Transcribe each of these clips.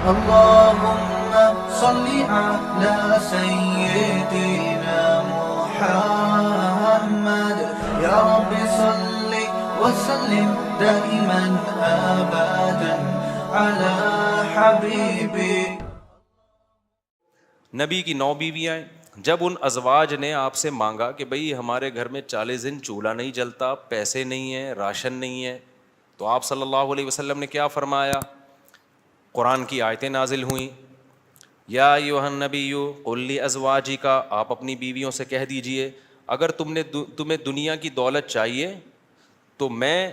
اللهم صل على سيدنا محمد يا رب صل وسلم دائما ابدا على حبيبي. نبی کی 9 بیویاں ہیں. جب ان ازواج نے آپ سے مانگا کہ بھئی ہمارے گھر میں 40 دن چولہا نہیں جلتا، پیسے نہیں ہیں، راشن نہیں ہے، تو آپ صلی اللہ علیہ وسلم نے کیا فرمایا؟ قرآن کی آیتیں نازل ہوئیں. یا ایھا النبی قل لازواجک، آپ اپنی بیویوں سے کہہ دیجئے اگر تمہیں دنیا کی دولت چاہیے تو میں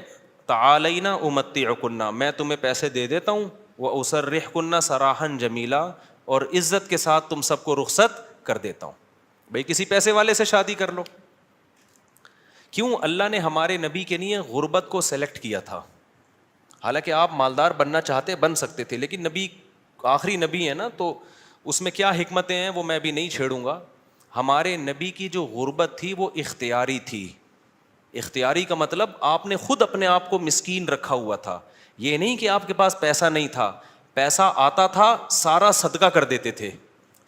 تعالینا امتعکن، میں تمہیں پیسے دے دیتا ہوں، واسرحکن سراحا جمیلا، اور عزت کے ساتھ تم سب کو رخصت کر دیتا ہوں. بھئی کسی پیسے والے سے شادی کر لو. کیوں؟ اللہ نے ہمارے نبی کے لیے غربت کو سلیکٹ کیا تھا. حالانکہ آپ مالدار بننا چاہتے بن سکتے تھے، لیکن نبی آخری نبی ہے نا، تو اس میں کیا حکمتیں ہیں وہ میں بھی نہیں چھیڑوں گا. ہمارے نبی کی جو غربت تھی وہ اختیاری تھی. اختیاری کا مطلب آپ نے خود اپنے آپ کو مسکین رکھا ہوا تھا. یہ نہیں کہ آپ کے پاس پیسہ نہیں تھا، پیسہ آتا تھا سارا صدقہ کر دیتے تھے.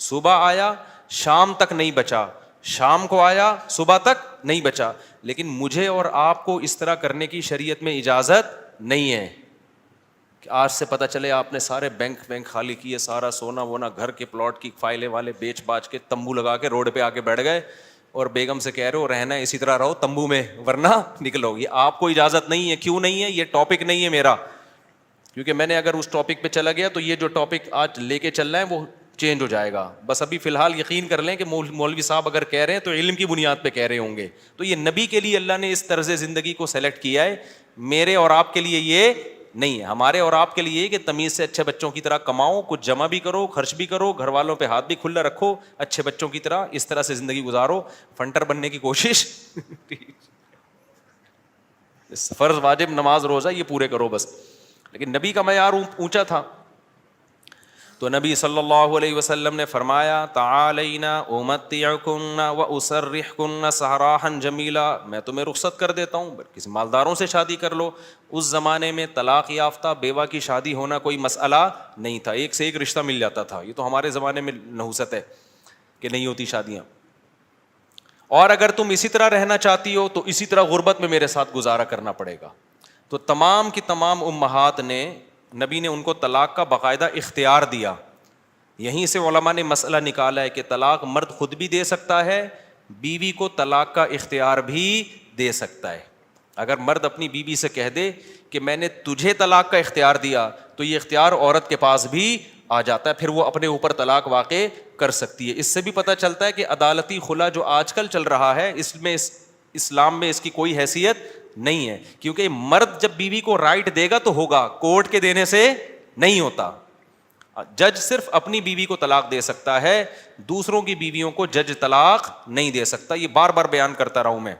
صبح آیا شام تک نہیں بچا، شام کو آیا صبح تک نہیں بچا. لیکن مجھے اور آپ کو اس طرح کرنے کی شریعت میں اجازت نہیں ہے. آج سے پتہ چلے آپ نے سارے بینک خالی کیے، سارا سونا وونا، گھر کے پلاٹ کی فائلیں والے بیچ باچ کے تمبو لگا کے روڈ پہ آ کے بیٹھ گئے اور بیگم سے کہہ رہے ہو رہنا ہے اسی طرح رہو تمبو میں ورنہ نکلو. یہ آپ کو اجازت نہیں ہے. کیوں نہیں ہے؟ یہ ٹاپک نہیں ہے میرا، کیونکہ میں نے اگر اس ٹاپک پہ چلا گیا تو یہ جو ٹاپک آج لے کے چل رہا ہے وہ چینج ہو جائے گا. بس ابھی فی الحال یقین کر لیں کہ مولوی صاحب اگر کہہ رہے ہیں تو علم کی بنیاد پہ کہہ رہے ہوں گے. تو یہ نبی کے لیے اللہ نے اس طرز زندگی کو سلیکٹ کیا ہے، میرے اور آپ کے لیے یہ نہیں ہے. ہمارے اور آپ کے لیے یہ کہ تمیز سے اچھے بچوں کی طرح کماؤ، کچھ جمع بھی کرو، خرچ بھی کرو، گھر والوں پہ ہاتھ بھی کھلا رکھو، اچھے بچوں کی طرح اس طرح سے زندگی گزارو. فنٹر بننے کی کوشش فرض واجب نماز روزہ یہ پورے کرو بس. لیکن نبی کا معیار اونچا تھا. تو نبی صلی اللہ علیہ وسلم نے فرمایا تعالینا امتعکن واسرحکن سراحا جمیلا، میں تمہیں رخصت کر دیتا ہوں، کسی مالداروں سے شادی کر لو. اس زمانے میں طلاق یافتہ بیوہ کی شادی ہونا کوئی مسئلہ نہیں تھا، ایک سے ایک رشتہ مل جاتا تھا. یہ تو ہمارے زمانے میں نحوست ہے کہ نہیں ہوتی شادیاں. اور اگر تم اسی طرح رہنا چاہتی ہو تو اسی طرح غربت میں میرے ساتھ گزارا کرنا پڑے گا. تو تمام کی تمام امہات نے، نبی نے ان کو طلاق کا باقاعدہ اختیار دیا. یہیں سے علماء نے مسئلہ نکالا ہے کہ طلاق مرد خود بھی دے سکتا ہے، بیوی کو طلاق کا اختیار بھی دے سکتا ہے. اگر مرد اپنی بیوی سے کہہ دے کہ میں نے تجھے طلاق کا اختیار دیا تو یہ اختیار عورت کے پاس بھی آ جاتا ہے، پھر وہ اپنے اوپر طلاق واقع کر سکتی ہے. اس سے بھی پتہ چلتا ہے کہ عدالتی خلا جو آج کل چل رہا ہے اس میں اسلام میں اس کی کوئی حیثیت نہیں ہے. کیونکہ مرد جب بیوی کو رائٹ دے گا تو ہوگا، کورٹ کے دینے سے نہیں ہوتا. جج صرف اپنی بیوی کو طلاق دے سکتا ہے، دوسروں کی بیویوں کو جج طلاق نہیں دے سکتا. یہ بار بار بیان کرتا رہا ہوں میں،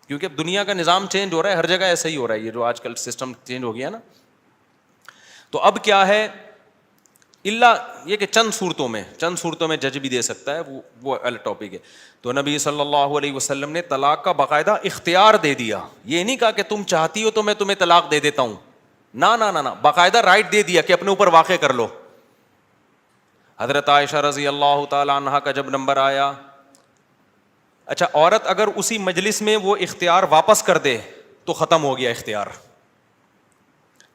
کیونکہ دنیا کا نظام چینج ہو رہا ہے، ہر جگہ ایسا ہی ہو رہا ہے. یہ جو آج کل سسٹم چینج ہو گیا نا، تو اب کیا ہے، اللہ یہ کہ چند صورتوں میں جج بھی دے سکتا ہے، وہ الگ ٹاپک ہے. تو نبی صلی اللہ علیہ وسلم نے طلاق کا باقاعدہ اختیار دے دیا. یہ نہیں کہا کہ تم چاہتی ہو تو میں تمہیں طلاق دے دیتا ہوں، نہ، باقاعدہ رائٹ دے دیا کہ اپنے اوپر واقع کر لو. حضرت عائشہ رضی اللہ تعالی عنہا کا جب نمبر آیا، اچھا عورت اگر اسی مجلس میں وہ اختیار واپس کر دے تو ختم ہو گیا اختیار.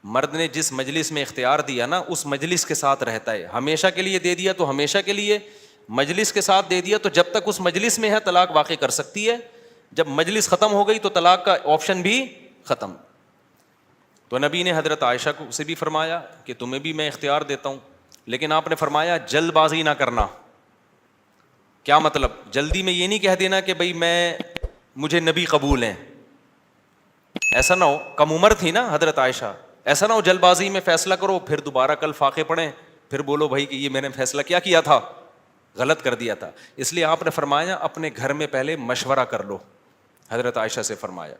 مرد نے جس مجلس میں اختیار دیا نا اس مجلس کے ساتھ رہتا ہے. ہمیشہ کے لیے دے دیا تو ہمیشہ کے لیے، مجلس کے ساتھ دے دیا تو جب تک اس مجلس میں ہے طلاق واقع کر سکتی ہے. جب مجلس ختم ہو گئی تو طلاق کا آپشن بھی ختم. تو نبی نے حضرت عائشہ کو سے بھی فرمایا کہ تمہیں بھی میں اختیار دیتا ہوں، لیکن آپ نے فرمایا جلد بازی نہ کرنا. کیا مطلب؟ جلدی میں یہ نہیں کہہ دینا کہ بھئی مجھے نبی قبول ہیں، ایسا نہ ہو. کم عمر تھی نا حضرت عائشہ، ایسا نہ ہو جلد بازی میں فیصلہ کرو پھر دوبارہ کل فاقے پڑیں، پھر بولو بھائی کہ یہ میں نے فیصلہ کیا تھا، غلط کر دیا تھا. اس لیے آپ نے فرمایا اپنے گھر میں پہلے مشورہ کر لو. حضرت عائشہ سے فرمایا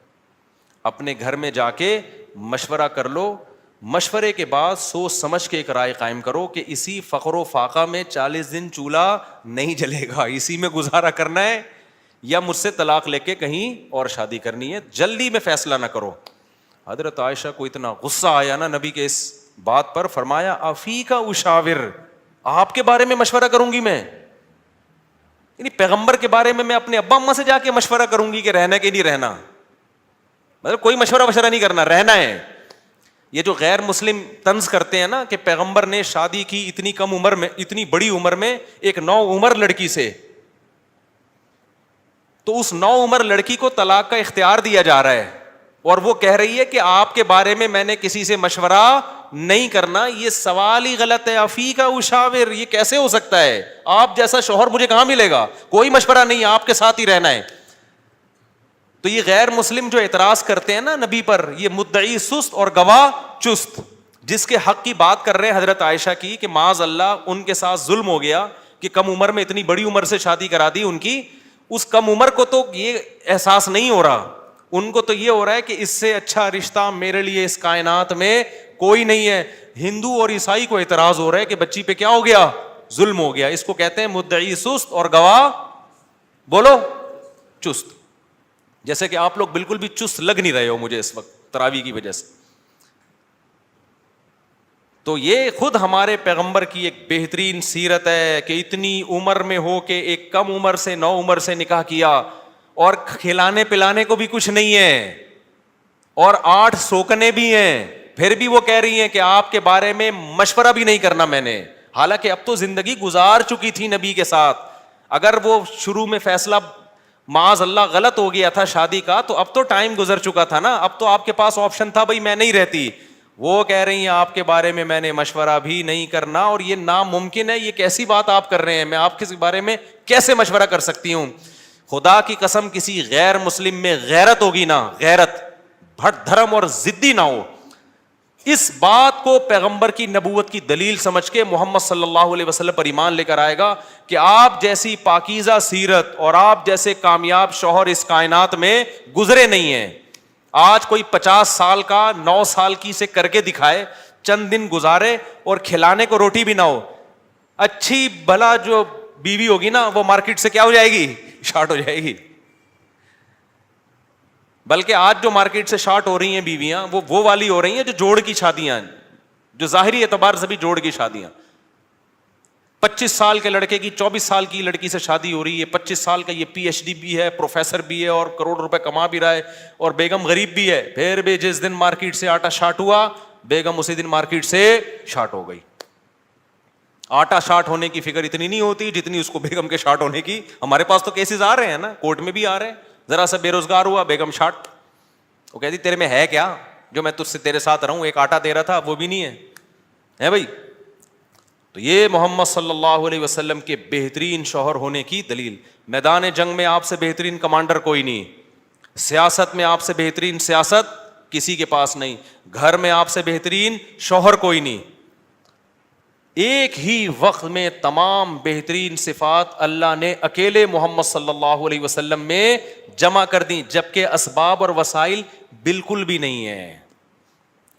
اپنے گھر میں جا کے مشورہ کر لو، مشورے کے بعد سوچ سمجھ کے ایک رائے قائم کرو کہ اسی فقر و فاقہ میں 40 دن چولہا نہیں جلے گا، اسی میں گزارا کرنا ہے یا مجھ سے طلاق لے کے کہیں اور شادی کرنی ہے. جلدی میں فیصلہ نہ کرو. حضرت عائشہ کو اتنا غصہ آیا نا نبی کے اس بات پر فرمایا افی کا اشاور, آپ کے بارے میں مشورہ کروں گی میں, یعنی پیغمبر کے بارے میں اپنے ابا اماں سے جا کے مشورہ کروں گی کہ رہنا کہ نہیں رہنا, مطلب کوئی مشورہ نہیں کرنا, رہنا ہے. یہ جو غیر مسلم طنز کرتے ہیں نا کہ پیغمبر نے شادی کی اتنی کم عمر میں, اتنی بڑی عمر میں ایک نو عمر لڑکی سے, تو اس نو عمر لڑکی کو طلاق کا اختیار دیا جا رہا ہے, اور وہ کہہ رہی ہے کہ آپ کے بارے میں نے کسی سے مشورہ نہیں کرنا. یہ سوال ہی غلط ہے. افی کا اشاور, یہ کیسے ہو سکتا ہے؟ آپ جیسا شوہر مجھے کہاں ملے گا؟ کوئی مشورہ نہیں, آپ کے ساتھ ہی رہنا ہے. تو یہ غیر مسلم جو اعتراض کرتے ہیں نا نبی پر, یہ مدعی سست اور گواہ چست, جس کے حق کی بات کر رہے ہیں حضرت عائشہ کی کہ معاذ اللہ ان کے ساتھ ظلم ہو گیا کہ کم عمر میں اتنی بڑی عمر سے شادی کرا دی ان کی. اس کم عمر کو تو یہ احساس نہیں ہو رہا, ان کو تو یہ ہو رہا ہے کہ اس سے اچھا رشتہ میرے لیے اس کائنات میں کوئی نہیں ہے. ہندو اور عیسائی کو اعتراض ہو رہا ہے کہ بچی پہ کیا ہو گیا؟ ظلم ہو گیا. اس کو کہتے ہیں مدعی سست اور گواہ بولو چست. جیسے کہ آپ لوگ بالکل بھی چست لگ نہیں رہے ہو مجھے اس وقت تراویح کی وجہ سے. تو یہ خود ہمارے پیغمبر کی ایک بہترین سیرت ہے کہ اتنی عمر میں ہو کے ایک کم عمر سے, نو عمر سے نکاح کیا, اور کھلانے پلانے کو بھی کچھ نہیں ہے, اور 8 سوکنے بھی ہیں, پھر بھی وہ کہہ رہی ہیں کہ آپ کے بارے میں مشورہ بھی نہیں کرنا میں نے. حالانکہ اب تو زندگی گزار چکی تھی نبی کے ساتھ. اگر وہ شروع میں فیصلہ معاذ اللہ غلط ہو گیا تھا شادی کا, تو اب تو ٹائم گزر چکا تھا نا, اب تو آپ کے پاس آپشن تھا بھائی میں نہیں رہتی. وہ کہہ رہی ہیں آپ کے بارے میں نے مشورہ بھی نہیں کرنا, اور یہ ناممکن ہے. یہ کیسی بات آپ کر رہے ہیں؟ میں آپ کے بارے میں کیسے مشورہ کر سکتی ہوں؟ خدا کی قسم کسی غیر مسلم میں غیرت ہوگی نا, غیرت, بھٹ دھرم اور ضدی نہ ہو, اس بات کو پیغمبر کی نبوت کی دلیل سمجھ کے محمد صلی اللہ علیہ وسلم پر ایمان لے کر آئے گا کہ آپ جیسی پاکیزہ سیرت اور آپ جیسے کامیاب شوہر اس کائنات میں گزرے نہیں ہیں. آج کوئی 50 سال کا 9 سال کی سے کر کے دکھائے, چند دن گزارے اور کھلانے کو روٹی بھی نہ ہو, اچھی بھلا جو بیوی ہوگی نا وہ مارکیٹ سے کیا ہو جائے گی؟ شارٹ ہو جائے گی. بلکہ آج جو مارکیٹ سے شارٹ ہو رہی ہیں بیویاں وہ والی ہو رہی ہیں جو جوڑ کی شادیاں, جو ظاہری اعتبار سے بھی جوڑ کی شادیاں. 25 سال کے لڑکے کی 24 سال کی لڑکی سے شادی ہو رہی ہے, 25 سال کا یہ PhD بھی ہے, پروفیسر بھی ہے, اور کروڑ روپے کما بھی رہا ہے, اور بیگم غریب بھی ہے. پھر بھی جس دن مارکیٹ سے آٹا شارٹ ہوا, بیگم اسی دن مارکیٹ سے شارٹ ہو گئی. آٹا شارٹ ہونے کی فکر اتنی نہیں ہوتی جتنی اس کو بیگم کے شارٹ ہونے کی. ہمارے پاس تو کیسز آ رہے ہیں نا, کورٹ میں بھی آ رہے ہیں. ذرا سا بے روزگار ہوا, بیگم شارٹ. وہ کہتی تیرے میں ہے کیا جو میں تجھ سے تیرے ساتھ رہوں؟ ایک آٹا دے رہا تھا وہ بھی نہیں ہے بھائی. تو یہ محمد صلی اللہ علیہ وسلم کے بہترین شوہر ہونے کی دلیل. میدان جنگ میں آپ سے بہترین کمانڈر کوئی نہیں, سیاست میں آپ سے بہترین سیاست کسی کے پاس نہیں, گھر میں آپ سے بہترین شوہر کوئی نہیں. ایک ہی وقت میں تمام بہترین صفات اللہ نے اکیلے محمد صلی اللہ علیہ وسلم میں جمع کر دی, جبکہ اسباب اور وسائل بالکل بھی نہیں ہے.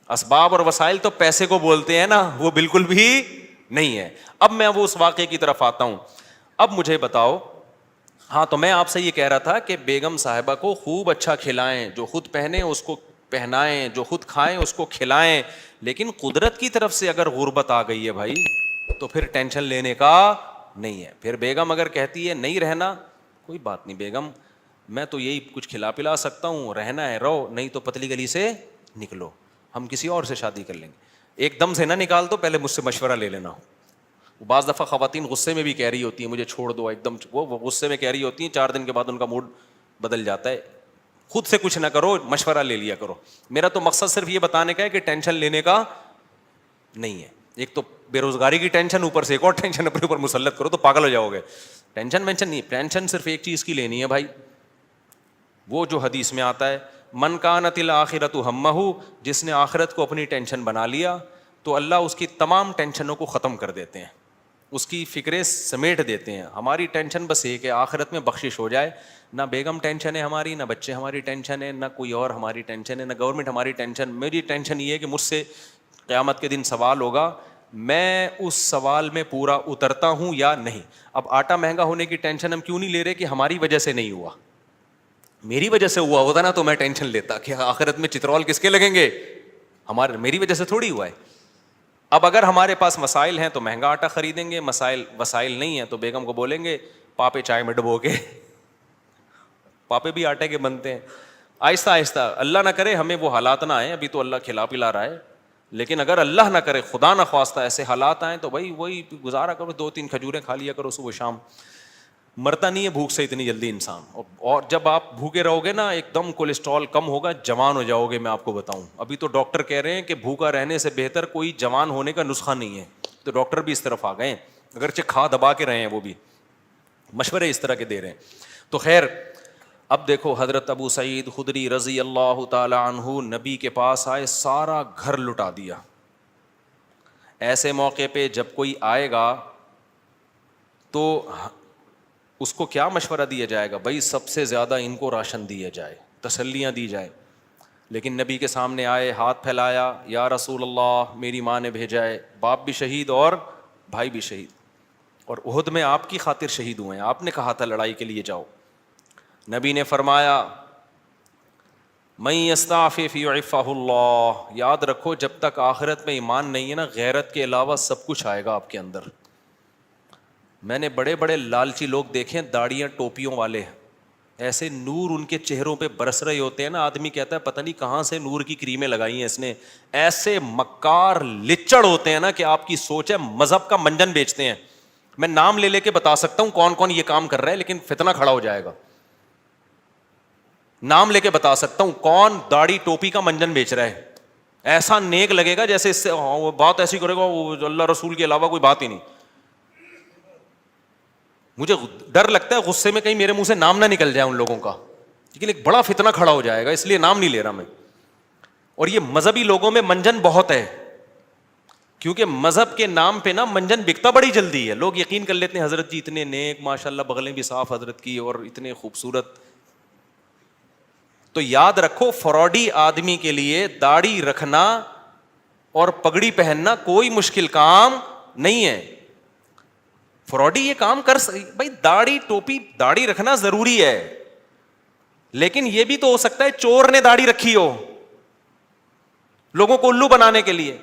اسباب اور وسائل تو پیسے کو بولتے ہیں نا, وہ بالکل بھی نہیں ہے. اب میں وہ اس واقعے کی طرف آتا ہوں. اب مجھے بتاؤ, ہاں تو میں آپ سے یہ کہہ رہا تھا کہ بیگم صاحبہ کو خوب اچھا کھلائیں, جو خود پہنے اس کو پہنائیں, جو خود کھائیں اس کو کھلائیں. لیکن قدرت کی طرف سے اگر غربت آ گئی ہے بھائی, تو پھر ٹینشن لینے کا نہیں ہے. پھر بیگم اگر کہتی ہے نہیں رہنا, کوئی بات نہیں بیگم, میں تو یہی کچھ کھلا پلا سکتا ہوں, رہنا ہے رہو, نہیں تو پتلی گلی سے نکلو, ہم کسی اور سے شادی کر لیں گے. ایک دم سے نہ نکال دو, پہلے مجھ سے مشورہ لے لینا. بعض دفعہ خواتین غصے میں بھی کہہ رہی ہوتی ہیں مجھے چھوڑ دو, ایک دم وہ غصے میں کہہ رہی ہوتی ہیں, 4 دن کے بعد ان کا موڈ بدل جاتا ہے. خود سے کچھ نہ کرو, مشورہ لے لیا کرو. میرا تو مقصد صرف یہ بتانے کا ہے کہ ٹینشن لینے کا نہیں ہے. ایک تو بے روزگاری کی ٹینشن, اوپر سے ایک اور ٹینشن اپنے اوپر مسلط کرو تو پاگل ہو جاؤ گے. ٹینشن نہیں, ٹینشن صرف ایک چیز کی لینی ہے بھائی, وہ جو حدیث میں آتا ہے من کانت الآخرۃ ہمہ, جس نے آخرت کو اپنی ٹینشن بنا لیا تو اللہ اس کی تمام ٹینشنوں کو ختم کر دیتے ہیں, اس کی فکریں سمیٹ دیتے ہیں. ہماری ٹینشن بس ایک ہے, آخرت میں بخشش ہو جائے. نہ بیگم ٹینشن ہے ہماری, نہ بچے ہماری ٹینشن ہے, نہ کوئی اور ہماری ٹینشن ہے, نہ گورنمنٹ ہماری ٹینشن. میری ٹینشن یہ ہے کہ مجھ سے قیامت کے دن سوال ہوگا, میں اس سوال میں پورا اترتا ہوں یا نہیں. اب آٹا مہنگا ہونے کی ٹینشن ہم کیوں نہیں لے رہے کہ ہماری وجہ سے نہیں ہوا, میری وجہ سے ہوا ہوتا نا تو میں ٹینشن لیتا کہ آخرت میں چترول کس کے لگیں گے, میری وجہ سے تھوڑی ہوا ہے. اب اگر ہمارے پاس وسائل ہیں تو مہنگا آٹا خریدیں گے, وسائل نہیں ہیں تو بیگم کو بولیں گے پاپے چائے میں ڈبو کے, پاپے بھی آٹے کے بنتے ہیں. آہستہ آہستہ, اللہ نہ کرے ہمیں وہ حالات نہ آئیں, ابھی تو اللہ کھلا پلا رہا ہے, لیکن اگر اللہ نہ کرے خدا نہ خواستہ ایسے حالات آئیں تو بھائی وہی گزارا کرو, 2-3 کھجوریں کھا لیا کرو صبح شام. مرتا نہیں ہے بھوک سے اتنی جلدی انسان, اور جب آپ بھوکے رہو گے نا ایک دم کولیسٹرول کم ہوگا, جوان ہو جاؤ گے. میں آپ کو بتاؤں, ابھی تو ڈاکٹر کہہ رہے ہیں کہ بھوکا رہنے سے بہتر کوئی جوان ہونے کا نسخہ نہیں ہے, تو ڈاکٹر بھی اس طرف آ گئے ہیں, اگرچہ کھا دبا کے رہے ہیں, وہ بھی مشورے اس طرح کے دے رہے ہیں. تو خیر, اب دیکھو حضرت ابو سعید خدری رضی اللہ تعالی عنہ نبی کے پاس آئے, سارا گھر لٹا دیا. ایسے موقع پہ جب کوئی آئے گا تو اس کو کیا مشورہ دیا جائے گا؟ بھائی سب سے زیادہ ان کو راشن دیا جائے, تسلیاں دی جائے. لیکن نبی کے سامنے آئے, ہاتھ پھیلایا, یا رسول اللہ میری ماں نے بھیجا ہے, باپ بھی شہید اور بھائی بھی شہید, اور احد میں آپ کی خاطر شہید ہوئے ہیں, آپ نے کہا تھا لڑائی کے لیے جاؤ. نبی نے فرمایا من یستعفف یعفہ اللہ, یاد رکھو جب تک آخرت میں ایمان نہیں ہے نا, غیرت کے علاوہ سب کچھ آئے گا آپ کے اندر. میں نے بڑے بڑے لالچی لوگ دیکھے, داڑیاں ٹوپیوں والے, ایسے نور ان کے چہروں پہ برس رہے ہوتے ہیں نا, آدمی کہتا ہے پتہ نہیں کہاں سے نور کی کریمیں لگائی ہیں اس نے. ایسے مکار لچڑ ہوتے ہیں نا کہ آپ کی سوچ ہے مذہب کا منجن بیچتے ہیں. میں نام لے کے بتا سکتا ہوں کون کون یہ کام کر رہا ہے, لیکن فتنہ کھڑا ہو جائے گا. نام لے کے بتا سکتا ہوں کون داڑھی ٹوپی کا منجن بیچ رہا ہے. ایسا نیک لگے گا جیسے اس سے بات ایسی کرے گا وہ اللہ رسول کے علاوہ کوئی بات ہی نہیں. مجھے ڈر لگتا ہے غصے میں کہیں میرے منہ سے نام نہ نکل جائے ان لوگوں کا, لیکن ایک بڑا فتنہ کھڑا ہو جائے گا, اس لیے نام نہیں لے رہا میں. اور یہ مذہبی لوگوں میں منجن بہت ہے, کیونکہ مذہب کے نام پہ نا منجن بکتا بڑی جلدی ہے. لوگ یقین کر لیتے ہیں حضرت جی اتنے نیک, ماشاء اللہ بغلیں بھی صاف حضرت کی, اور اتنے خوبصورت. تو یاد رکھو فراڈی آدمی کے لیے داڑھی رکھنا اور پگڑی پہننا کوئی مشکل کام نہیں ہے. فراڈی یہ کام کر بھائی داڑھی ٹوپی داڑھی رکھنا ضروری ہے, لیکن یہ بھی تو ہو سکتا ہے چور نے داڑھی رکھی ہو لوگوں کو الو بنانے کے لیے.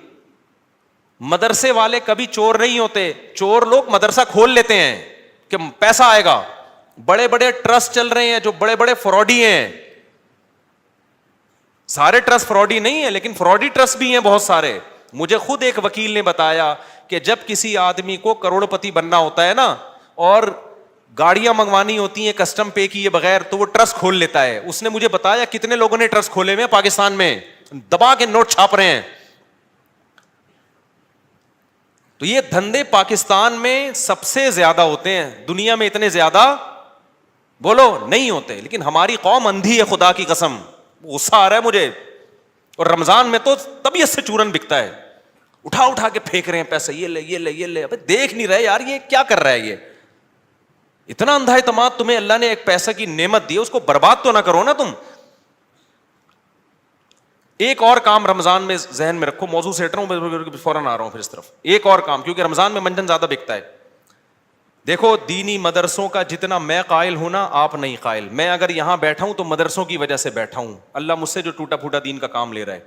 مدرسے والے کبھی چور نہیں ہوتے, چور لوگ مدرسہ کھول لیتے ہیں کہ پیسہ آئے گا. بڑے بڑے ٹرسٹ چل رہے ہیں جو بڑے بڑے فراڈی ہیں, سارے ٹرسٹ فراڈی نہیں ہیں لیکن فراڈی ٹرسٹ بھی ہیں بہت سارے. مجھے خود ایک وکیل نے بتایا کہ جب کسی آدمی کو کروڑ پتی بننا ہوتا ہے نا, اور گاڑیاں منگوانی ہوتی ہیں کسٹم پے کیے بغیر, تو وہ ٹرسٹ کھول لیتا ہے. اس نے مجھے بتایا کتنے لوگوں نے ٹرسٹ کھولے ہوئے پاکستان میں, دبا کے نوٹ چھاپ رہے ہیں. تو یہ دھندے پاکستان میں سب سے زیادہ ہوتے ہیں, دنیا میں اتنے زیادہ بولو نہیں ہوتے. لیکن ہماری قوم اندھی ہے خدا کی قسم, غصہ آ رہا ہے مجھے. اور رمضان میں تو طبیعت سے چورن بکتا ہے, اٹھا اٹھا کے پھینک رہے ہیں پیسے, یہ لے یہ لے یہ لے. ابے دیکھ نہیں رہے یار یہ کیا کر رہا ہے, یہ اتنا اندھا اعتماد. تمہیں اللہ نے ایک پیسہ کی نعمت دی, اس کو برباد تو نہ کرو نا تم. ایک اور کام رمضان میں ذہن میں رکھو, موضوع سے ہٹ رہا ہوں فوراً آ رہا ہوں پھر اس طرف. ایک اور کام, کیونکہ رمضان میں منجن زیادہ بکتا ہے. دیکھو دینی مدرسوں کا جتنا میں قائل ہوں نا آپ نہیں قائل. میں اگر یہاں بیٹھا ہوں تو مدرسوں کی وجہ سے بیٹھا ہوں, اللہ مجھ سے جو ٹوٹا پھوٹا دین کا کام لے رہا ہے.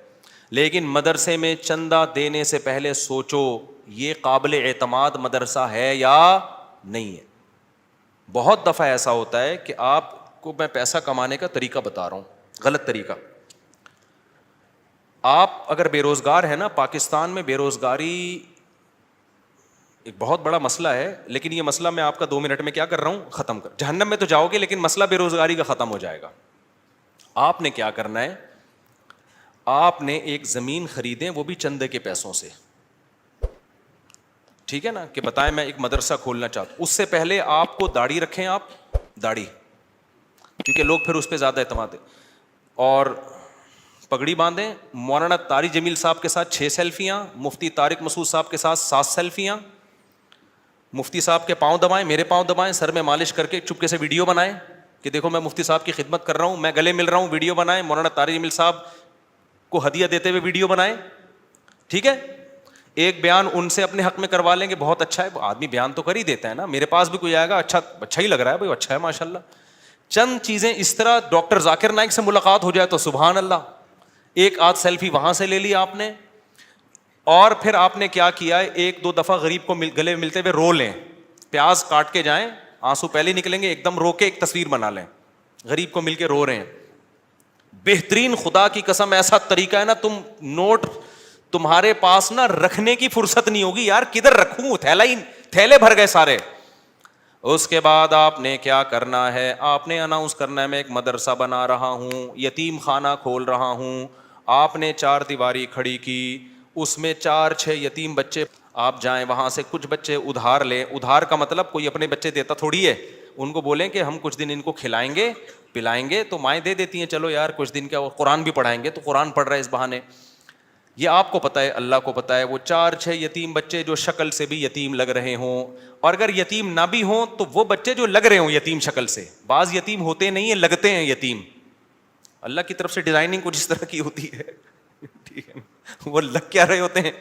لیکن مدرسے میں چندہ دینے سے پہلے سوچو یہ قابل اعتماد مدرسہ ہے یا نہیں ہے. بہت دفعہ ایسا ہوتا ہے کہ آپ کو میں پیسہ کمانے کا طریقہ بتا رہا ہوں, غلط طریقہ. آپ اگر بے روزگار ہیں نا, پاکستان میں بے روزگاری ایک بہت بڑا مسئلہ ہے, لیکن یہ مسئلہ میں آپ کا 2 منٹ میں کیا کر رہا ہوں ختم کر. جہنم میں تو جاؤ گے لیکن مسئلہ بے روزگاری کا ختم ہو جائے گا. آپ نے کیا کرنا ہے, آپ نے ایک زمین خریدیں, وہ بھی چندے کے پیسوں سے, ٹھیک ہے نا, کہ بتائیں میں ایک مدرسہ کھولنا چاہتا ہوں. اس سے پہلے آپ کو داڑھی رکھیں, آپ داڑھی, کیونکہ لوگ پھر اس پہ زیادہ اعتماد ہے, اور پگڑی باندھیں. مولانا طارق جمیل صاحب کے ساتھ 6 سیلفیاں, مفتی طارق مسعود صاحب کے ساتھ 7 سیلفیاں. مفتی صاحب کے پاؤں دبائیں, میرے پاؤں دبائیں, سر میں مالش کر کے چپکے سے ویڈیو بنائیں کہ دیکھو میں مفتی صاحب کی خدمت کر رہا ہوں, میں گلے مل رہا ہوں, ویڈیو بنائیں. مولانا طارق جمیل صاحب کو ہدیہ دیتے ہوئے ویڈیو بنائیں, ٹھیک ہے. ایک بیان ان سے اپنے حق میں کروا لیں گے, بہت اچھا ہے, آدمی بیان تو کر ہی دیتا ہے نا. میرے پاس بھی کوئی آئے گا, اچھا ہی لگ رہا ہے بھائی, اچھا ہے ماشاء اللہ. چند چیزیں اس طرح, ڈاکٹر ذاکر نائک سے ملاقات ہو جائے تو سبحان اللہ, ایک آدھ سیلفی وہاں سے لے لی آپ نے. اور پھر آپ نے کیا کیا ہے, ایک دو دفعہ غریب کو گلے ملتے ہوئے رو لیں, پیاز کاٹ کے جائیں, آنسو پہلے نکلیں گے, ایک دم رو کے ایک تصویر بنا لیں, غریب کو مل کے رو رہے ہیں. بہترین, خدا کی قسم ایسا طریقہ ہے نا, تم نوٹ تمہارے پاس نا رکھنے کی فرصت نہیں ہوگی, یار کدھر رکھوں, تھیلے بھر گئے سارے. اس کے بعد آپ نے کیا کرنا ہے, آپ نے اناؤنس کرنا ہے میں ایک مدرسہ بنا رہا ہوں, یتیم خانہ کھول رہا ہوں. آپ نے 4 دیواری کھڑی کی, اس میں 4-6 یتیم بچے, آپ جائیں وہاں سے کچھ بچے ادھار لیں. ادھار کا مطلب کوئی اپنے بچے دیتا تھوڑی ہے, ان کو بولیں کہ ہم کچھ دن ان کو کھلائیں گے پلائیں گے, تو مائیں دے دیتی ہیں, چلو یار کچھ دن کیا, قرآن بھی پڑھائیں گے, تو قرآن پڑھ رہے اس بہانے. یہ آپ کو پتہ ہے, اللہ کو پتہ ہے, وہ 4-6 یتیم بچے جو شکل سے بھی یتیم لگ رہے ہوں, اور اگر یتیم نہ بھی ہوں تو وہ بچے جو لگ رہے ہوں یتیم شکل سے, بعض یتیم ہوتے نہیں ہیں, لگتے ہیں یتیم, اللہ کی طرف سے ڈیزائننگ کچھ اس طرح کی ہوتی ہے, ٹھیک ہے, وہ لگ کیا رہے ہوتے ہیں,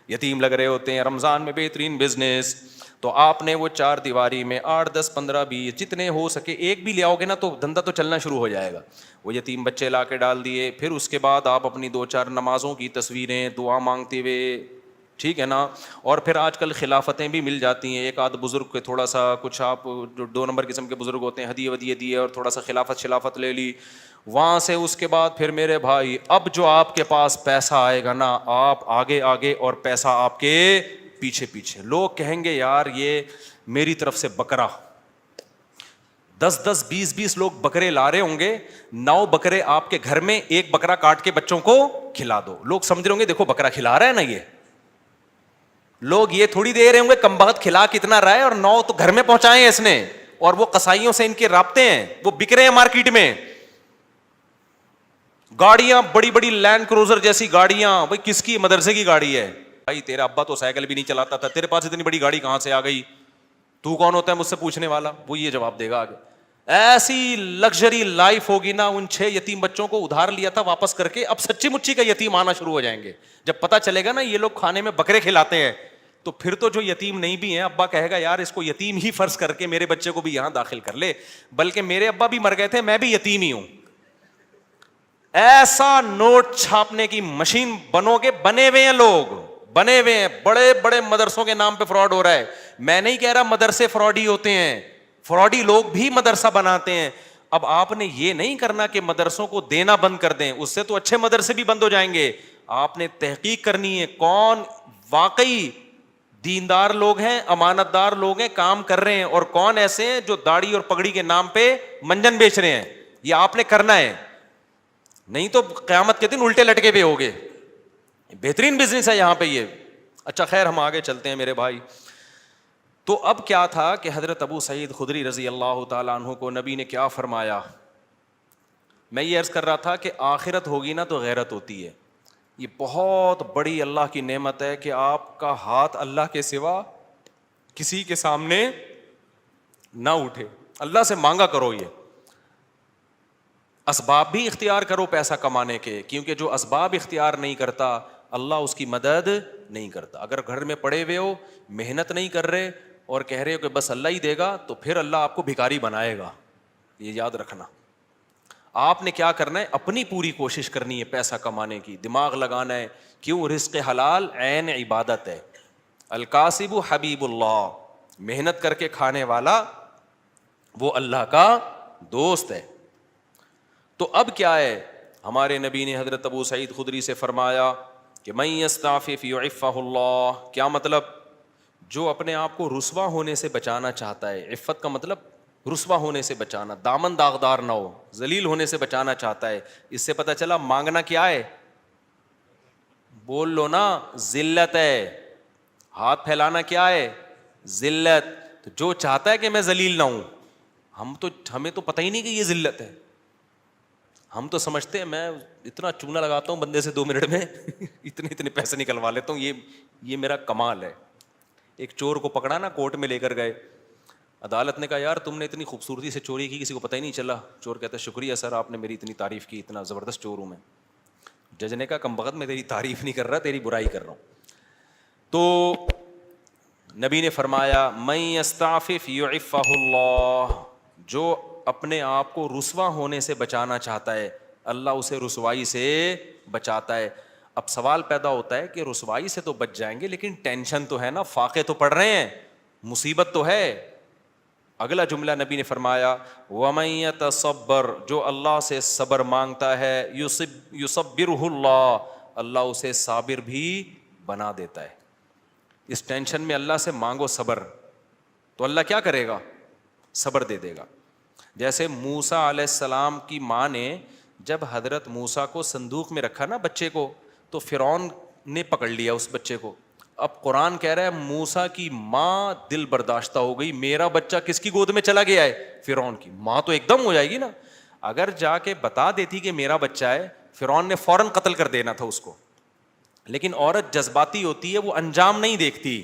یتیم لگ رہے ہوتے ہیں. رمضان میں بہترین بزنس, تو آپ نے وہ 4 دیواری میں 8, 10, 15, 20 جتنے ہو سکے ایک بھی لے آؤ گے نا تو دھندا تو چلنا شروع ہو جائے گا. وہ یتیم بچے لا کے ڈال دیے. پھر اس کے بعد آپ اپنی 2-4 نمازوں کی تصویریں دعا مانگتے ہوئے, ٹھیک ہے نا, اور پھر آج کل خلافتیں بھی مل جاتی ہیں, ایک آدھ بزرگ کے تھوڑا سا کچھ, آپ جو 2 نمبر قسم کے بزرگ ہوتے ہیں, ہدیے ودیے دیے اور تھوڑا سا خلافت لے لی وہاں سے. اس کے بعد پھر میرے بھائی, اب جو آپ کے پاس پیسہ آئے گا نا, آپ آگے آگے اور پیسہ آپ کے پیچھے پیچھے. لوگ کہیں گے یار یہ میری طرف سے بکرا, 10-10, 20-20 لوگ بکرے لا رہے ہوں گے, 9 بکرے آپ کے گھر میں, 1 بکرا کاٹ کے بچوں کو کھلا دو. لوگ سمجھ رہے ہوں گے دیکھو بکرا کھلا رہا ہے نا, یہ لوگ یہ تھوڑی دے رہے ہوں گے کم بخت کھلا کتنا رہا ہے, اور 9 تو گھر میں پہنچائے ہیں اس نے, اور وہ قصائیوں سے ان کے رابطے ہیں, وہ بک رہے ہیں مارکیٹ میں. گاڑیاں بڑی بڑی لینڈ کروزر جیسی گاڑیاں, بھائی کس کی, مدرسے کی گاڑی ہے بھائی, تیرا ابا تو سائیکل بھی نہیں چلاتا تھا, تیرے پاس اتنی بڑی گاڑی کہاں سے آ گئی, تو کون ہوتا ہے مجھ سے پوچھنے والا, وہ یہ جواب دے گا آگے. ایسی لگژری لائف ہوگی نا. ان 6 یتیم بچوں کو ادھار لیا تھا واپس کر کے, اب سچی مچی کا یتیم آنا شروع ہو جائیں گے. جب پتہ چلے گا نا یہ لوگ کھانے میں بکرے کھلاتے ہیں, تو پھر تو جو یتیم نہیں بھی ہیں, ابا کہے گا یار اس کو یتیم ہی فرض کر کے میرے بچے کو بھی یہاں داخل کر لے, بلکہ میرے ابا بھی مر گئے تھے, میں بھی یتیم ہی ہوں. ایسا نوٹ چھاپنے کی مشین بنو گے, بنے ہوئے ہیں لوگ, بنے ہوئے ہیں. بڑے بڑے مدرسوں کے نام پہ فراڈ ہو رہا ہے. میں نہیں کہہ رہا مدرسے فراڈی ہوتے ہیں, فراڈی لوگ بھی مدرسہ بناتے ہیں. اب آپ نے یہ نہیں کرنا کہ مدرسوں کو دینا بند کر دیں, اس سے تو اچھے مدرسے بھی بند ہو جائیں گے. آپ نے تحقیق کرنی ہے کون واقعی دیندار لوگ ہیں, امانت دار لوگ ہیں, کام کر رہے ہیں, اور کون ایسے ہیں جو داڑھی اور پگڑی کے نام پہ منجن بیچ رہے ہیں. یہ آپ نے کرنا ہے, نہیں تو قیامت کے دن الٹے لٹکے ہوئے ہوگے. بہترین بزنس ہے یہاں پہ یہ. اچھا خیر, ہم آگے چلتے ہیں میرے بھائی. تو اب کیا تھا کہ حضرت ابو سعید خدری رضی اللہ تعالیٰ عنہ کو نبی نے کیا فرمایا. میں یہ عرض کر رہا تھا کہ آخرت ہوگی نا تو غیرت ہوتی ہے. یہ بہت بڑی اللہ کی نعمت ہے کہ آپ کا ہاتھ اللہ کے سوا کسی کے سامنے نہ اٹھے. اللہ سے مانگا کرو, یہ اسباب بھی اختیار کرو پیسہ کمانے کے, کیونکہ جو اسباب اختیار نہیں کرتا اللہ اس کی مدد نہیں کرتا. اگر گھر میں پڑے ہوئے ہو, محنت نہیں کر رہے اور کہہ رہے ہو کہ بس اللہ ہی دے گا, تو پھر اللہ آپ کو بھکاری بنائے گا. یہ یاد رکھنا. آپ نے کیا کرنا ہے, اپنی پوری کوشش کرنی ہے پیسہ کمانے کی, دماغ لگانا ہے. کیوں؟ رزق حلال عین عبادت ہے. الکاسب حبیب اللہ, محنت کر کے کھانے والا وہ اللہ کا دوست ہے. تو اب کیا ہے, ہمارے نبی نے حضرت ابو سعید خدری سے فرمایا کہ من یستعفف یعفہ اللہ. کیا مطلب؟ جو اپنے آپ کو رسوا ہونے سے بچانا چاہتا ہے, عفت کا مطلب رسوا ہونے سے بچانا, دامن داغدار نہ ہو, ذلیل ہونے سے بچانا چاہتا ہے. اس سے پتہ چلا مانگنا کیا ہے, بول لو نا, ذلت ہے. ہاتھ پھیلانا کیا ہے, ذلت. تو جو چاہتا ہے کہ میں ذلیل نہ ہوں, ہمیں تو پتہ ہی نہیں کہ یہ ذلت ہے. ہم تو سمجھتے ہیں میں اتنا چونا لگاتا ہوں بندے سے 2 منٹ میں اتنے پیسے نکلوا لیتا ہوں, یہ میرا کمال ہے. ایک چور کو پکڑا نا, کورٹ میں لے کر گئے, عدالت نے کہا یار تم نے اتنی خوبصورتی سے چوری کی, کسی کو پتہ ہی نہیں چلا. چور کہتا ہے شکریہ سر, آپ نے میری اتنی تعریف کی, اتنا زبردست چور ہوں میں. جج نے کہا کم بخت میں تیری تعریف نہیں کر رہا, تیری برائی کر رہا ہوں. تو نبی نے فرمایا من یستعفف یعفہ اللہ, جو اپنے آپ کو رسوا ہونے سے بچانا چاہتا ہے اللہ اسے رسوائی سے بچاتا ہے. اب سوال پیدا ہوتا ہے کہ رسوائی سے تو بچ جائیں گے لیکن ٹینشن تو ہے نا, فاقے تو پڑ رہے ہیں, مصیبت تو ہے. اگلا جملہ نبی نے فرمایا وَمَن يَتَصَبَّرْ, جو اللہ سے صبر مانگتا ہے, یُصَبِّرْهُ اللہ, اللہ اسے صابر بھی بنا دیتا ہے. اس ٹینشن میں اللہ سے مانگو صبر, تو اللہ کیا کرے گا؟ صبر دے دے گا. جیسے موسیٰ علیہ السلام کی ماں نے جب حضرت موسیٰ کو صندوق میں رکھا نا بچے کو, تو فرعون نے پکڑ لیا اس بچے کو. اب قرآن کہہ رہا ہے موسیٰ کی ماں دل برداشتہ ہو گئی, میرا بچہ کس کی گود میں چلا گیا ہے؟ فرعون کی. ماں تو ایک دم ہو جائے گی نا. اگر جا کے بتا دیتی کہ میرا بچہ ہے, فرعون نے فوراً قتل کر دینا تھا اس کو. لیکن عورت جذباتی ہوتی ہے, وہ انجام نہیں دیکھتی,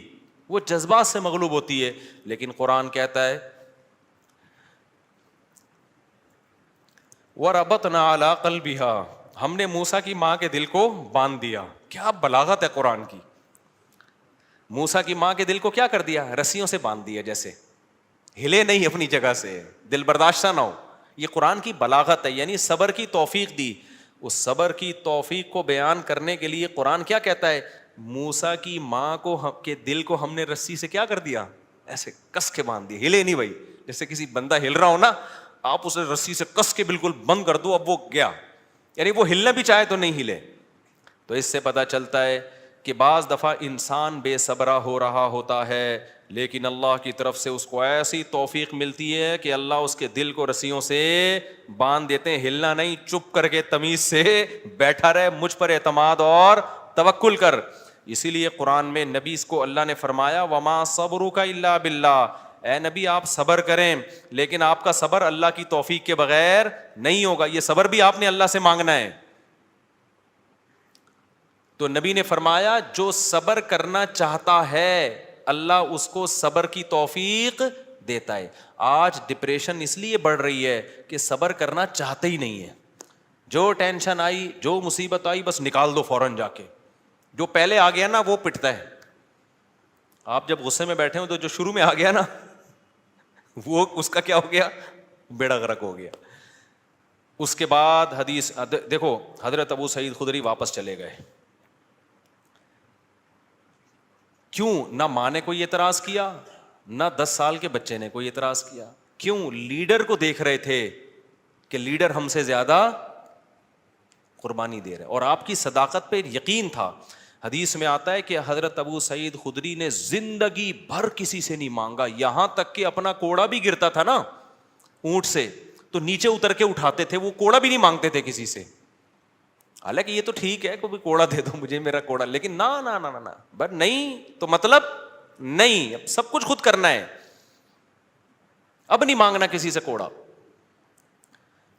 وہ جذبات سے مغلوب ہوتی ہے. لیکن قرآن کہتا ہے وَرَبَطْنَا عَلَىٰ قَلْبِهَا, ہم نے موسیٰ کی ماں کے دل کو باندھ دیا. کیا بلاغت ہے قرآن کی. موسیٰ کی ماں کے دل کو کیا کر دیا؟ رسیوں سے باندھ دیا, جیسے ہلے نہیں اپنی جگہ سے, دل برداشتہ نہ ہو. یہ قرآن کی بلاغت ہے, یعنی صبر کی توفیق دی. اس صبر کی توفیق کو بیان کرنے کے لیے قرآن کیا کہتا ہے؟ موسیٰ کی ماں کو کے دل کو ہم نے رسی سے کیا کر دیا؟ ایسے کس کے باندھ دیا, ہلے نہیں بھائی. جیسے کسی بندہ ہل رہا ہو نا, آپ اسے رسی سے کس کے بالکل بند کر دو, اب وہ گیا, یعنی وہ ہلنا بھی چاہے تو نہیں ہلے. تو اس سے پتہ چلتا ہے کہ بعض دفعہ انسان بے صبرہ ہو رہا ہوتا ہے, لیکن اللہ کی طرف سے اس کو ایسی توفیق ملتی ہے کہ اللہ اس کے دل کو رسیوں سے باندھ دیتے ہیں. ہلنا نہیں, چپ کر کے تمیز سے بیٹھا رہے, مجھ پر اعتماد اور توکل کر. اسی لیے قرآن میں نبی کو اللہ نے فرمایا وما صبرک الا باللہ, اے نبی آپ صبر کریں, لیکن آپ کا صبر اللہ کی توفیق کے بغیر نہیں ہوگا. یہ صبر بھی آپ نے اللہ سے مانگنا ہے. تو نبی نے فرمایا جو صبر کرنا چاہتا ہے اللہ اس کو صبر کی توفیق دیتا ہے. آج ڈپریشن اس لیے بڑھ رہی ہے کہ صبر کرنا چاہتے ہی نہیں ہے. جو ٹینشن آئی, جو مصیبت آئی, بس نکال دو فوراً جا کے. جو پہلے آ گیا نا وہ پٹتا ہے. آپ جب غصے میں بیٹھے ہو تو جو شروع میں آ گیا نا وہ اس کا کیا ہو گیا؟ بیڑا غرق ہو گیا. اس کے بعد حدیث دیکھو, حضرت ابو سعید خدری واپس چلے گئے. کیوں؟ نہ ماں نے کوئی اعتراض کیا, نہ 10 سال کے بچے نے کوئی اعتراض کیا. کیوں؟ لیڈر کو دیکھ رہے تھے کہ لیڈر ہم سے زیادہ قربانی دے رہے, اور آپ کی صداقت پہ یقین تھا. حدیث میں آتا ہے کہ حضرت ابو سعید خدری نے زندگی بھر کسی سے نہیں مانگا, یہاں تک کہ اپنا کوڑا بھی گرتا تھا نا اونٹ سے تو نیچے اتر کے اٹھاتے تھے, وہ کوڑا بھی نہیں مانگتے تھے کسی سے. حالانکہ یہ تو ٹھیک ہے کوئی کوڑا دے دو مجھے میرا کوڑا, لیکن نہ بٹ نہیں تو مطلب نہیں, اب سب کچھ خود کرنا ہے, اب نہیں مانگنا کسی سے کوڑا.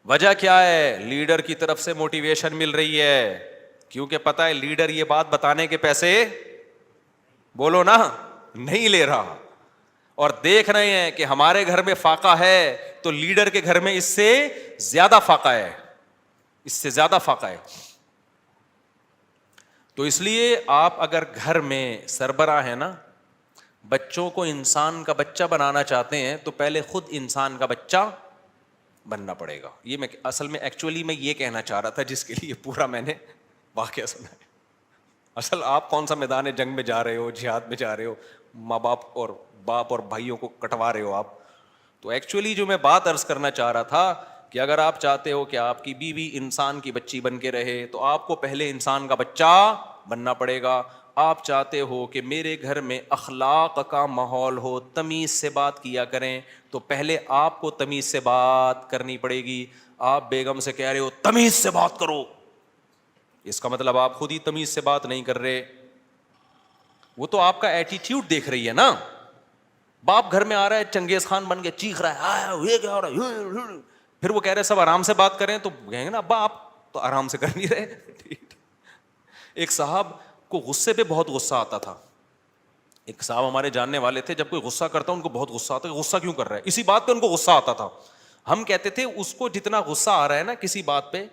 وجہ کیا ہے؟ لیڈر کی طرف سے موٹیویشن مل رہی ہے, کیونکہ پتا ہے لیڈر یہ بات بتانے کے پیسے بولو نا نہیں لے رہا, اور دیکھ رہے ہیں کہ ہمارے گھر میں فاقہ ہے تو لیڈر کے گھر میں اس سے زیادہ فاقہ ہے, اس سے زیادہ فاقہ ہے. تو اس لیے آپ اگر گھر میں سربراہ ہیں نا, بچوں کو انسان کا بچہ بنانا چاہتے ہیں تو پہلے خود انسان کا بچہ بننا پڑے گا. یہ میں اصل میں ایکچولی میں یہ کہنا چاہ رہا تھا, جس کے لیے پورا میں نے واقعہ سنا ہے. اصل آپ کون سا میدان جنگ میں جا رہے ہو, جہاد میں جا رہے ہو, ماں باپ اور بھائیوں کو کٹوا رہے ہو آپ. تو ایکچولی جو میں بات عرض کرنا چاہ رہا تھا کہ اگر آپ چاہتے ہو کہ آپ کی بیوی انسان کی بچی بن کے رہے تو آپ کو پہلے انسان کا بچہ بننا پڑے گا. آپ چاہتے ہو کہ میرے گھر میں اخلاق کا ماحول ہو, تمیز سے بات کیا کریں, تو پہلے آپ کو تمیز سے بات کرنی پڑے گی. آپ بیگم سے کہہ رہے ہو تمیز سے بات کرو, اس کا مطلب آپ خود ہی تمیز سے بات نہیں کر رہے. وہ تو آپ کا ایٹیٹیوڈ دیکھ رہی ہے نا. باپ گھر میں آ رہا ہے چنگیز خان بن کے چیخ رہا ہے یہ کیا ہو رہا ہے, پھر وہ کہہ رہے سب آرام سے بات کریں, تو کہیں گے نا ابا آپ تو آرام سے کر نہیں رہے. ایک صاحب کو غصے پہ بہت غصہ آتا تھا. ایک صاحب ہمارے جاننے والے تھے, جب کوئی غصہ کرتا ان کو بہت غصہ آتا ہے, غصہ کیوں کر رہا ہے, اسی بات پہ ان کو غصہ آتا تھا. ہم کہتے تھے اس کو جتنا غصہ آ رہا ہے نا کسی بات پہ,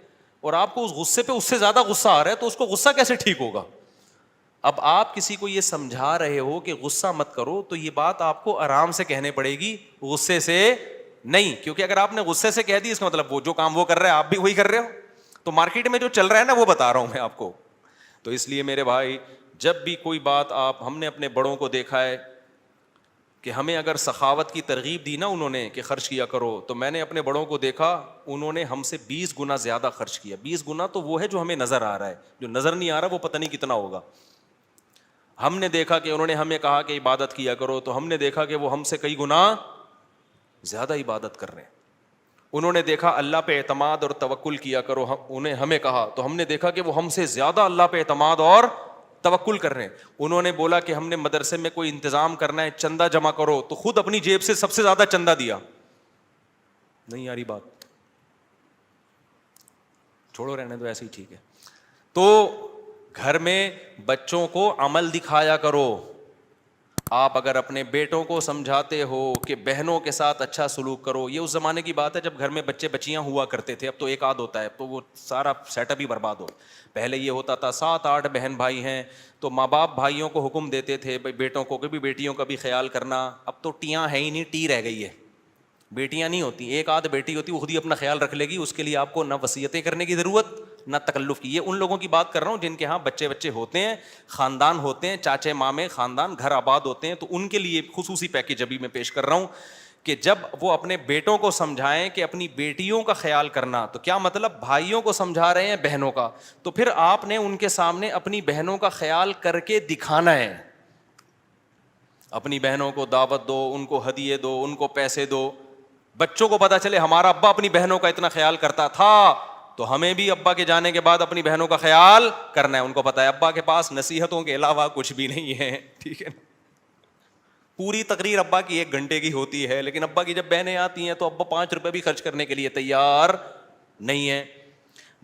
اور آپ کو اس غصے پہ اس سے زیادہ غصہ آ رہا ہے, تو اس کو غصہ کیسے ٹھیک ہوگا. اب آپ کسی کو یہ سمجھا رہے ہو کہ غصہ مت کرو, تو یہ بات آپ کو آرام سے کہنے پڑے گی, غصے سے نہیں. کیونکہ اگر آپ نے غصے سے کہہ دی اس کا مطلب وہ جو کام وہ کر رہے ہیں آپ بھی وہی کر رہے ہو. تو مارکیٹ میں جو چل رہا ہے نا وہ بتا رہا ہوں میں آپ کو. تو اس لیے میرے بھائی جب بھی کوئی بات ہم نے اپنے بڑوں کو دیکھا ہے کہ ہمیں اگر سخاوت کی ترغیب دی نا انہوں نے کہ خرچ کیا کرو، تو میں نے اپنے بڑوں کو دیکھا انہوں نے ہم سے 20 گنا زیادہ خرچ کیا. 20 گنا تو وہ ہے جو ہمیں نظر آ رہا ہے، جو نظر نہیں آ رہا وہ پتہ نہیں کتنا ہوگا. ہم نے دیکھا کہ انہوں نے ہمیں کہا کہ عبادت کیا کرو، تو ہم نے دیکھا کہ وہ ہم سے کئی گنا زیادہ عبادت کر رہے ہیں. انہوں نے دیکھا اللہ پہ اعتماد اور توکل کیا کرو، انہیں ہمیں کہا تو ہم نے دیکھا کہ وہ ہم سے زیادہ اللہ پہ اعتماد اور توکل کر رہے ہیں. انہوں نے بولا کہ ہم نے مدرسے میں کوئی انتظام کرنا ہے، چندہ جمع کرو، تو خود اپنی جیب سے سب سے زیادہ چندہ دیا. نہیں آ رہی بات، چھوڑو رہنے دو ایسے ہی ٹھیک ہے. تو گھر میں بچوں کو عمل دکھایا کرو. آپ اگر اپنے بیٹوں کو سمجھاتے ہو کہ بہنوں کے ساتھ اچھا سلوک کرو، یہ اس زمانے کی بات ہے جب گھر میں بچے بچیاں ہوا کرتے تھے، اب تو ایک آدھ ہوتا ہے تو وہ سارا سیٹ اپ ہی برباد ہو. پہلے یہ ہوتا تھا 7-8 بہن بھائی ہیں تو ماں باپ بھائیوں کو حکم دیتے تھے بھائی بیٹوں کو بھی بیٹیوں کا بھی خیال کرنا. اب تو ٹیاں ہے ہی نہیں، ٹی رہ گئی ہے، بیٹیاں نہیں ہوتی. ایک آدھ بیٹی ہوتی وہ خود ہی اپنا خیال رکھ لے گی، اس کے لیے آپ کو نہ وصیتیں کرنے کی ضرورت نہ تکلف کی. یہ ان لوگوں کی بات کر رہا ہوں جن کے ہاں بچے ہوتے ہیں، خاندان ہوتے ہیں، چاچے مامے خاندان گھر آباد ہوتے ہیں، تو ان کے لیے خصوصی پیکیج ابھی میں پیش کر رہا ہوں کہ جب وہ اپنے بیٹوں کو سمجھائیں کہ اپنی بیٹیوں کا خیال کرنا، تو کیا مطلب بھائیوں کو سمجھا رہے ہیں بہنوں کا، تو پھر آپ نے ان کے سامنے اپنی بہنوں کا خیال کر کے دکھانا ہے. اپنی بہنوں کو دعوت دو، ان کو ہدیے دو، ان کو پیسے دو. بچوں کو پتا چلے ہمارا ابا اپنی بہنوں کا اتنا خیال کرتا تھا، تو ہمیں بھی ابا کے جانے کے بعد اپنی بہنوں کا خیال کرنا ہے. ان کو پتا ہے ابا کے پاس نصیحتوں کے علاوہ کچھ بھی نہیں ہے، ٹھیک ہے. پوری تقریر ابا کی 1 گھنٹے کی ہوتی ہے، لیکن ابا کی جب بہنیں آتی ہیں تو ابا 5 روپے بھی خرچ کرنے کے لیے تیار نہیں ہے.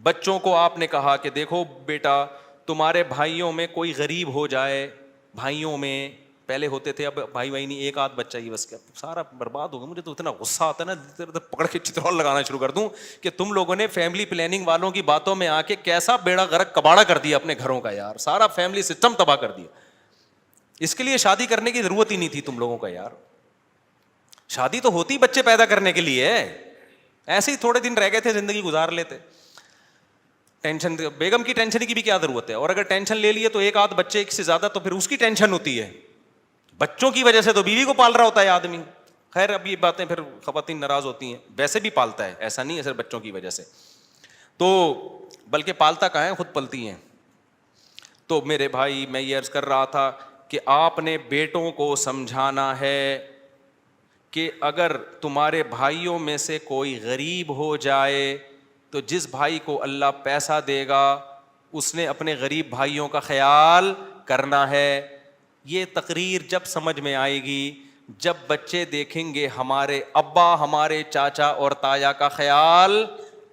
بچوں کو آپ نے کہا کہ دیکھو بیٹا، تمہارے بھائیوں میں کوئی غریب ہو جائے، بھائیوں میں پہلے ہوتے تھے، اب بھائی نہیں، ایک آدھ بچہ ہی بس، کیا سارا برباد ہو گیا. مجھے تو اتنا غصہ آتا ہے نا، ادھر ادھر پکڑ کے چترول لگانا شروع کر دوں کہ تم لوگوں نے فیملی پلاننگ والوں کی باتوں میں آ کے کیسا بیڑا غرق کباڑا کر دیا اپنے گھروں کا یار، سارا فیملی سسٹم تباہ کر دیا. اس کے لیے شادی کرنے کی ضرورت ہی نہیں تھی تم لوگوں کا یار. شادی تو ہوتی بچے پیدا کرنے کے لیے، ایسے ہی تھوڑے دن رہ گئے تھے زندگی گزار لیتے. ٹینشن، بیگم کی ٹینشن کی بھی کیا ضرورت ہے، اور اگر ٹینشن لے لیے تو ایک آدھ بچے سے زیادہ تو پھر اس کی ٹینشن ہوتی ہے. بچوں کی وجہ سے تو بیوی کو پال رہا ہوتا ہے آدمی. خیر اب یہ باتیں پھر خواتین ناراض ہوتی ہیں، ویسے بھی پالتا ہے، ایسا نہیں ہے صرف بچوں کی وجہ سے، تو بلکہ پالتا کہاں ہے، خود پلتی ہیں. تو میرے بھائی میں یہ عرض کر رہا تھا کہ آپ نے بیٹوں کو سمجھانا ہے کہ اگر تمہارے بھائیوں میں سے کوئی غریب ہو جائے تو جس بھائی کو اللہ پیسہ دے گا اس نے اپنے غریب بھائیوں کا خیال کرنا ہے. یہ تقریر جب سمجھ میں آئے گی جب بچے دیکھیں گے ہمارے ابا ہمارے چاچا اور تایا کا خیال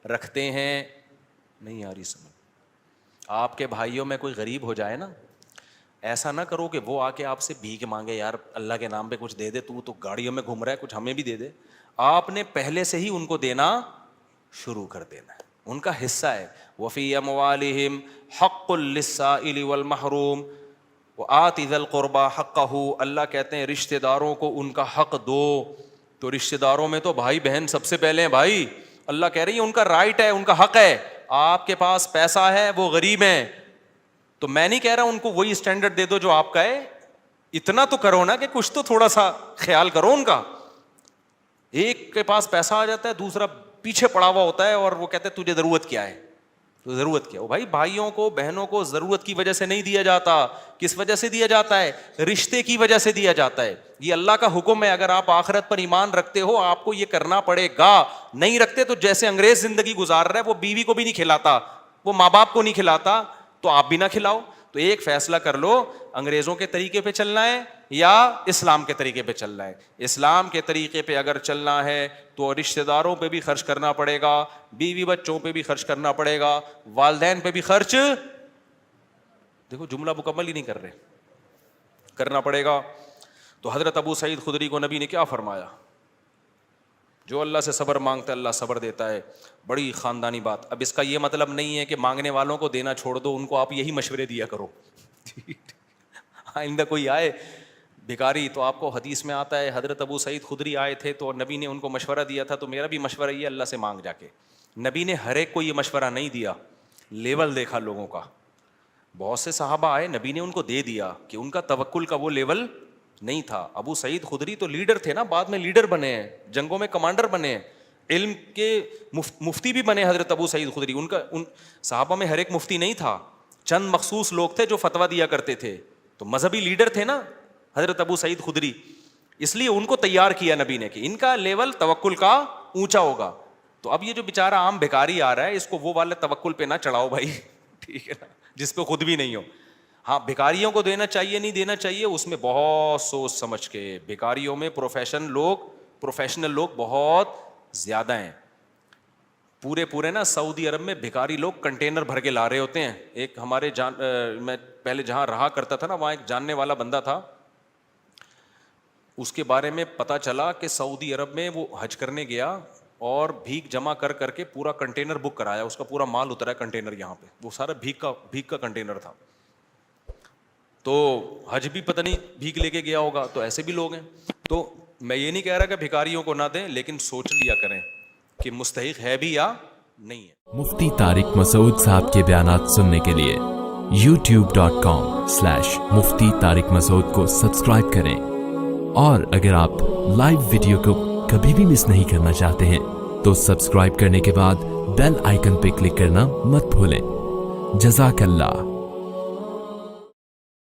رکھتے ہیں. نہیں آ رہی سمجھ. آپ کے بھائیوں میں کوئی غریب ہو جائے نا، ایسا نہ کرو کہ وہ آ کے آپ سے بھیک مانگے، یار اللہ کے نام پہ کچھ دے دے، تو گاڑیوں میں گھوم رہا ہے، کچھ ہمیں بھی دے دے. آپ نے پہلے سے ہی ان کو دینا شروع کر دینا ہے، ان کا حصہ ہے. وفی اموالہم حق للسائل والمحروم وآت ذی القربى حقہ. اللہ کہتے ہیں رشتہ داروں کو ان کا حق دو. تو رشتہ داروں میں تو بھائی بہن سب سے پہلے ہیں بھائی. اللہ کہہ رہی ہے ان کا رائٹ ہے، ان کا حق ہے. آپ کے پاس پیسہ ہے، وہ غریب ہیں، تو میں نہیں کہہ رہا ان کو وہی اسٹینڈرڈ دے دو جو آپ کا ہے، اتنا تو کرو نا کہ کچھ تو تھوڑا سا خیال کرو ان کا. ایک کے پاس پیسہ آ جاتا ہے، دوسرا پیچھے پڑا ہوا ہوتا ہے اور وہ کہتے ہیں تجھے ضرورت کیا ہے، تو ضرورت کیا ہو. بھائی بھائیوں کو بہنوں کو ضرورت کی وجہ سے نہیں دیا جاتا. کس وجہ سے دیا جاتا ہے؟ رشتے کی وجہ سے دیا جاتا ہے. یہ اللہ کا حکم ہے، اگر آپ آخرت پر ایمان رکھتے ہو آپ کو یہ کرنا پڑے گا. نہیں رکھتے تو جیسے انگریز زندگی گزار رہا ہے، وہ بیوی کو بھی نہیں کھلاتا، وہ ماں باپ کو نہیں کھلاتا، تو آپ بھی نہ کھلاؤ. تو ایک فیصلہ کر لو، انگریزوں کے طریقے پہ چلنا ہے یا اسلام کے طریقے پہ چلنا ہے. اسلام کے طریقے پہ اگر چلنا ہے تو رشتہ داروں پہ بھی خرچ کرنا پڑے گا، بیوی بچوں پہ بھی خرچ کرنا پڑے گا، والدین پہ بھی خرچ، دیکھو جملہ مکمل ہی نہیں کر رہے، کرنا پڑے گا. تو حضرت ابو سعید خدری کو نبی نے کیا فرمایا؟ جو اللہ سے صبر مانگتا ہے اللہ صبر دیتا ہے. بڑی خاندانی بات. اب اس کا یہ مطلب نہیں ہے کہ مانگنے والوں کو دینا چھوڑ دو، ان کو آپ یہی مشورے دیا کرو. آئندہ کوئی آئے بھکاری تو آپ کو حدیث میں آتا ہے حضرت ابو سعید خدری آئے تھے تو نبی نے ان کو مشورہ دیا تھا، تو میرا بھی مشورہ یہ اللہ سے مانگ جا کے. نبی نے ہر ایک کو یہ مشورہ نہیں دیا، لیول دیکھا لوگوں کا. بہت سے صحابہ آئے, نبی نے ان کو دے دیا کہ ان کا توکل کا وہ لیول نہیں تھا. ابو سعید خدری تو لیڈر تھے نا, بعد میں لیڈر بنے ہیں, جنگوں میں کمانڈر بنے ہیں, علم کے مفتی بھی بنے حضرت ابو سعید خدری. ان صحابہ میں ہر ایک مفتی نہیں تھا, چند مخصوص لوگ تھے جو فتویٰ دیا کرتے تھے. تو مذہبی لیڈر تھے نا حضرت ابو سعید خدری, اس لیے ان کو تیار کیا نبی نے کہ ان کا لیول توکل کا اونچا ہوگا. تو اب یہ جو بیچارہ عام بھکاری آ رہا ہے, اس کو وہ والے توکل پہ نہ چڑھاؤ بھائی, ٹھیک ہے نا, جس پہ خود بھی نہیں ہو. ہاں بھکاریوں کو دینا چاہیے نہیں دینا چاہیے, اس میں بہت سوچ سمجھ کے. بھکاریوں میں پروفیشنل لوگ بہت زیادہ ہیں. پورے نا سعودی عرب میں بھکاری لوگ کنٹینر بھر کے لا رہے ہوتے ہیں. ایک ہمارے میں پہلے جہاں رہا کرتا تھا نا, وہاں ایک جاننے والا بندہ تھا, اس کے بارے میں پتا چلا کہ سعودی عرب میں وہ حج کرنے گیا اور بھیک جمع کر کے پورا کنٹینر بک کرایا, اس کا پورا مال اترا ہے کنٹینر یہاں پہ, وہ سارا بھیک کا کنٹینر تھا. تو حج بھی پتہ نہیں بھیک لے کے گیا ہوگا. تو ایسے بھی لوگ ہیں. تو میں یہ نہیں کہہ رہا کہ بھکاریوں کو نہ دیں, لیکن سوچ لیا کریں کہ مستحق ہے بھی یا نہیں ہے. مفتی طارق مسعود صاحب کے بیانات سننے کے لیے youtube.com/مفتی طارق مسعود کو سبسکرائب کریں, اور اگر آپ لائیو ویڈیو کو کبھی بھی مس نہیں کرنا چاہتے ہیں تو سبسکرائب کرنے کے بعد بیل آئیکن پہ کلک کرنا مت بھولیں. جزاک اللہ.